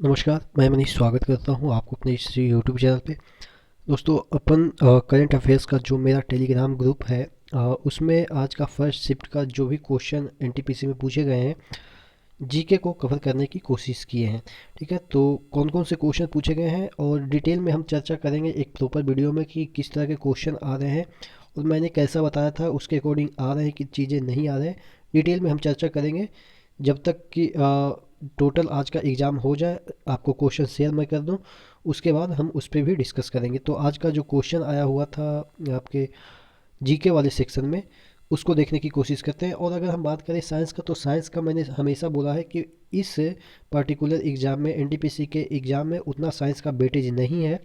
नमस्कार, मैं मनीष स्वागत करता हूँ आपको अपने इस यूट्यूब चैनल पे। दोस्तों अपन करंट अफेयर्स का जो मेरा टेलीग्राम ग्रुप है उसमें आज का फर्स्ट शिफ्ट का जो भी क्वेश्चन एनटीपीसी में पूछे गए हैं जीके को कवर करने की कोशिश किए हैं। ठीक है, तो कौन कौन से क्वेश्चन पूछे गए हैं और डिटेल में हम चर्चा करेंगे एक प्रॉपर वीडियो में कि किस तरह के क्वेश्चन आ रहे हैं और मैंने कैसा बताया था उसके अकॉर्डिंग आ रहे हैं कि चीज़ें नहीं आ रहे हैं। डिटेल में हम चर्चा करेंगे जब तक कि टोटल आज का एग्ज़ाम हो जाए, आपको क्वेश्चन शेयर मैं कर दूं, उसके बाद हम उस पर भी डिस्कस करेंगे। तो आज का जो क्वेश्चन आया हुआ था आपके जीके वाले सेक्शन में, उसको देखने की कोशिश करते हैं। और अगर हम बात करें साइंस का, तो साइंस का मैंने हमेशा बोला है कि इस पर्टिकुलर एग्ज़ाम में, एनटीपीसी के एग्ज़ाम में उतना साइंस का वेटेज नहीं है।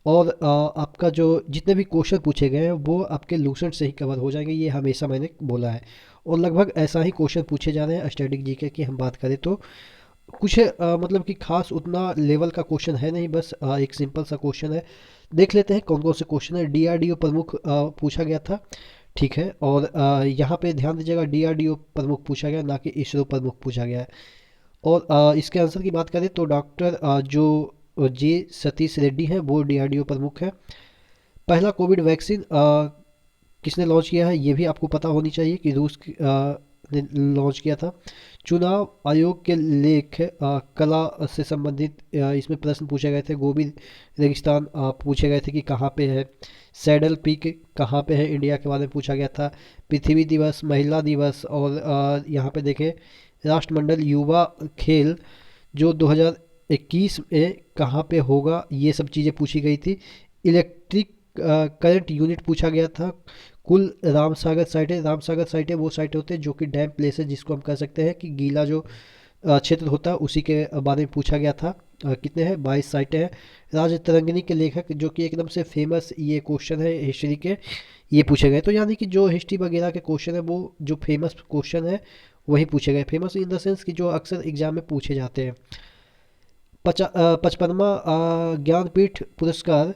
और आपका जो जितने भी क्वेश्चन पूछे गए हैं वो आपके लूसेंट से ही कवर हो जाएंगे, ये हमेशा मैंने बोला है। और लगभग ऐसा ही क्वेश्चन पूछे जा रहे हैं स्टैटिक जीके की हम बात करें तो। कुछ मतलब कि खास उतना लेवल का क्वेश्चन है नहीं, बस एक सिंपल सा क्वेश्चन है। देख लेते हैं कौन कौन से क्वेश्चन है। डीआरडीओ प्रमुख पूछा गया था। ठीक है, और यहाँ पे ध्यान दीजिएगा, डीआरडीओ प्रमुख पूछा गया, ना कि इसरो प्रमुख पूछा गया है। और इसके आंसर की बात करें तो डॉक्टर जो जे सतीश रेड्डी हैं वो डीआरडीओ प्रमुख है। पहला कोविड वैक्सीन किसने लॉन्च किया है ये भी आपको पता होनी चाहिए कि रूस ने लॉन्च किया था। चुनाव आयोग के लेख कला से संबंधित इसमें प्रश्न पूछे गए थे। गोबी रेगिस्तान पूछे गए थे कि कहाँ पे है। सैडल पीक कहाँ पे है इंडिया के बारे में पूछा गया था। पृथ्वी दिवस, महिला दिवस, और यहाँ पे देखें राष्ट्रमंडल युवा खेल जो 2021 में कहाँ पे होगा, ये सब चीज़ें पूछी गई थी। इलेक्ट्रिक करंट यूनिट पूछा गया था। कुल रामसागर साइटें, रामसागर साइटें वो साइट होते हैं जो कि डैम प्लेस है, जिसको हम कह सकते हैं कि गीला जो क्षेत्र होता है उसी के बारे में पूछा गया था। कितने हैं, 22 साइटें हैं। राजतरंगिणी के लेखक जो कि एकदम से फेमस ये क्वेश्चन है हिस्ट्री के, ये पूछे गए। तो यानी कि जो हिस्ट्री वगैरह के क्वेश्चन है वो जो फेमस क्वेश्चन है वही पूछे गए। फेमस इन द सेंस कि जो अक्सर एग्जाम में पूछे जाते हैं। 55वां ज्ञानपीठ पुरस्कार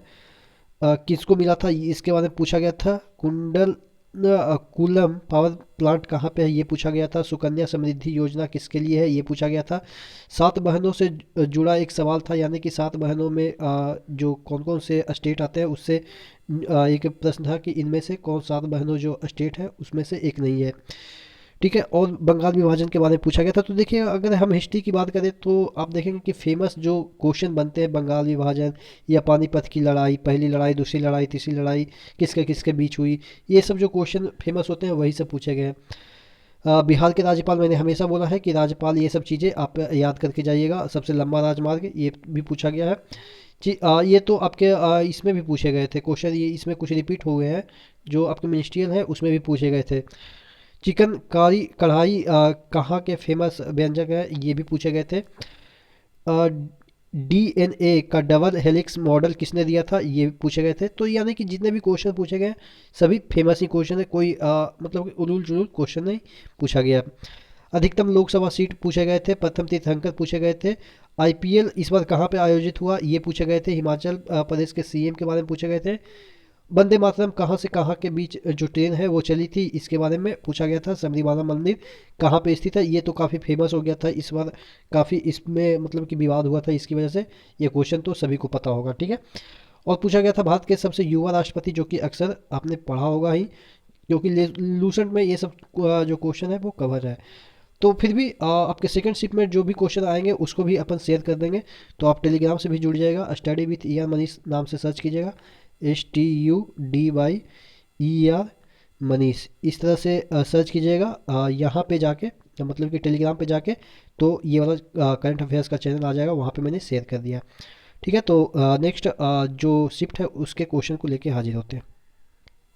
किसको मिला था इसके बारे में पूछा गया था। कुलम पावर प्लांट कहाँ पे है ये पूछा गया था। सुकन्या समृद्धि योजना किसके लिए है ये पूछा गया था। 7 बहनों से जुड़ा एक सवाल था, यानी कि 7 बहनों में जो कौन कौन से स्टेट आते हैं उससे एक प्रश्न था कि इनमें से कौन 7 बहनों जो स्टेट है उसमें से एक नहीं है। ठीक है, और बंगाल विभाजन के बारे में पूछा गया था। तो देखिए अगर हम हिस्ट्री की बात करें तो आप देखेंगे कि फेमस जो क्वेश्चन बनते हैं, बंगाल विभाजन या पानीपत की लड़ाई, पहली लड़ाई, दूसरी लड़ाई, तीसरी लड़ाई किसके किसके बीच हुई, ये सब जो क्वेश्चन फेमस होते हैं वही सब पूछे गए हैं। बिहार के राज्यपाल, मैंने हमेशा बोला है कि राज्यपाल ये सब चीज़ें आप याद करके जाइएगा। सबसे लंबा राजमार्ग ये भी पूछा गया है जी। ये तो आपके इसमें भी पूछे गए थे क्वेश्चन, ये इसमें कुछ रिपीट हो गए हैं जो आपके मिनिस्ट्रियल है उसमें भी पूछे गए थे। चिकन कारी कढ़ाई कहाँ के फेमस व्यंजक है ये भी पूछे गए थे। डीएनए का डबल हेलिक्स मॉडल किसने दिया था ये भी पूछे गए थे। तो यानी कि जितने भी क्वेश्चन पूछे गए सभी फेमस ही क्वेश्चन है, कोई मतलब कि उलूल जुलूल क्वेश्चन नहीं पूछा गया। अधिकतम लोकसभा सीट पूछे गए थे। प्रथम तीर्थंकर पूछे गए थे। आईपीएल इस बार कहाँ पे आयोजित हुआ ये पूछे गए थे। हिमाचल प्रदेश के सीएम के बारे में पूछे गए थे। वंदे मातरम कहाँ से कहाँ के बीच जो ट्रेन है वो चली थी इसके बारे में पूछा गया था। सबरीमाला मंदिर कहाँ पे स्थित है, ये तो काफ़ी फेमस हो गया था इस बार, काफ़ी इसमें मतलब कि विवाद हुआ था इसकी वजह से। ये क्वेश्चन तो सभी को पता होगा। ठीक है, और पूछा गया था भारत के सबसे युवा राष्ट्रपति, जो कि अक्सर आपने पढ़ा होगा ही, क्योंकि लूसेंट में ये सब जो क्वेश्चन है वो कवर है। तो फिर भी आपके सेकंड शिफ्ट में जो भी क्वेश्चन आएंगे उसको भी अपन शेयर कर देंगे। तो आप टेलीग्राम से भी जुड़ जाएगा, study with E R Manish नाम से सर्च कीजिएगा। STUDYER मनीष, इस तरह से सर्च कीजिएगा यहाँ पे जाके, मतलब कि टेलीग्राम पे जाके। तो ये वाला करंट अफेयर्स का चैनल आ जाएगा, वहाँ पे मैंने शेयर कर दिया। ठीक है, तो नेक्स्ट जो शिफ्ट है उसके क्वेश्चन को लेके हाजिर होते हैं।